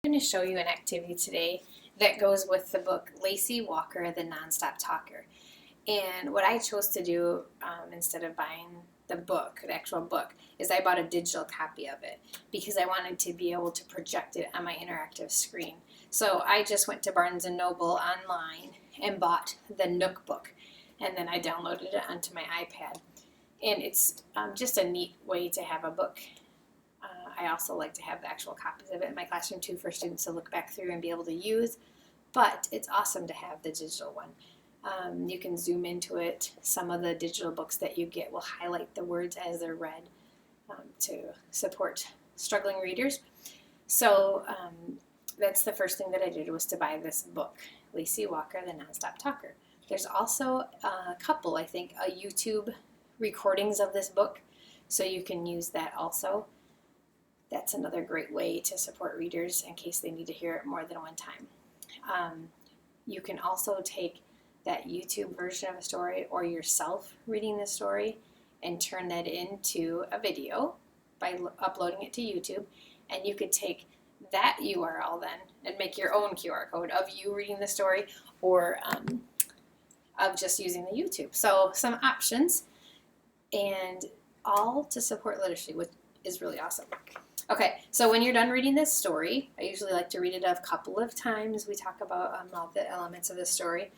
going to show you an activity today that goes with the book Lacey Walker, The Nonstop Talker. And what I chose to do instead of buying the book, the actual book, is I bought a digital copy of it because I wanted to be able to project it on my interactive screen. So I just went to Barnes & Noble online and bought the Nook book, and then I downloaded it onto my iPad. And it's just a neat way to have a book. I also like to have the actual copies of it in my classroom too for students to look back through and be able to use, but it's awesome to have the digital one. You can zoom into it. Some of the digital books that you get will highlight the words as they're read to support struggling readers. So that's the first thing that I did, was to buy this book, Lacey Walker, The Nonstop Talker. There's also a couple, I think, YouTube recordings of this book, so you can use that also. That's another great way to support readers in case they need to hear it more than one time. You can also take that YouTube version of a story or yourself reading the story and turn that into a video by uploading it to YouTube. And you could take that URL then and make your own QR code of you reading the story or of just using the YouTube. So some options, and all to support literacy, which is really awesome. Okay, so when you're done reading this story, I usually like to read it a couple of times. We talk about all the elements of the story.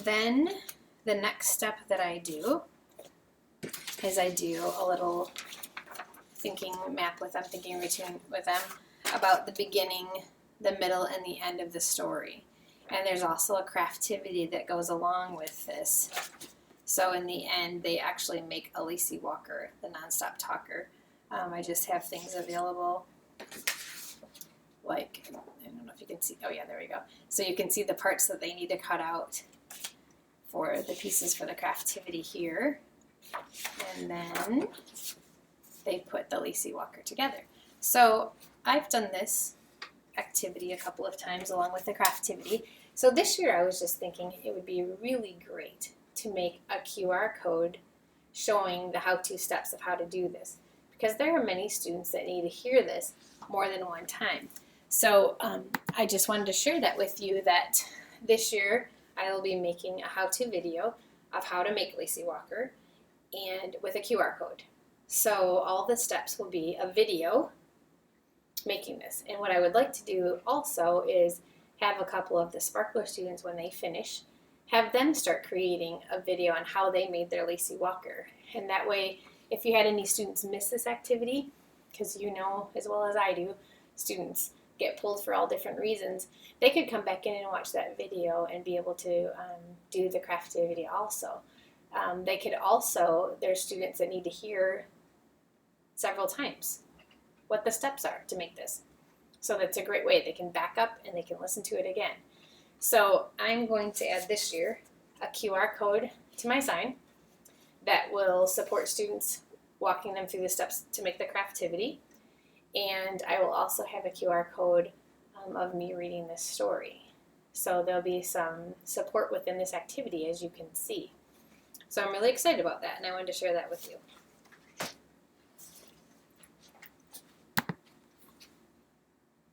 Then the next step that I do is I do a little thinking map with them, thinking routine with them about the beginning, the middle, and the end of the story. And there's also a craftivity that goes along with this. So in the end, they actually make a Lacey Walker, the Nonstop Talker. I just have things available, like, I don't know if you can see, oh yeah, there we go. So you can see the parts that they need to cut out for the pieces for the craftivity here. And then they put the Lacey Walker together. So I've done this activity a couple of times along with the craftivity. So this year I was just thinking it would be really great to make a QR code showing the how-to steps of how to do this, because there are many students that need to hear this more than one time. So I just wanted to share that with you, that this year I will be making a how-to video of how to make Lacey Walker, and with a QR code. So all the steps will be a video making this. And what I would like to do also is have a couple of the Sparkler students, when they finish, have them start creating a video on how they made their Lacey Walker. And that way, if you had any students miss this activity, because you know as well as I do, students get pulled for all different reasons, they could come back in and watch that video and be able to do the craftivity also. They could also, there's students that need to hear several times what the steps are to make this. So that's a great way. They can back up and they can listen to it again. So I'm going to add this year a QR code to my sign that will support students walking them through the steps to make the craftivity. And I will also have a QR code of me reading this story. So there'll be some support within this activity, as you can see. So I'm really excited about that, and I wanted to share that with you.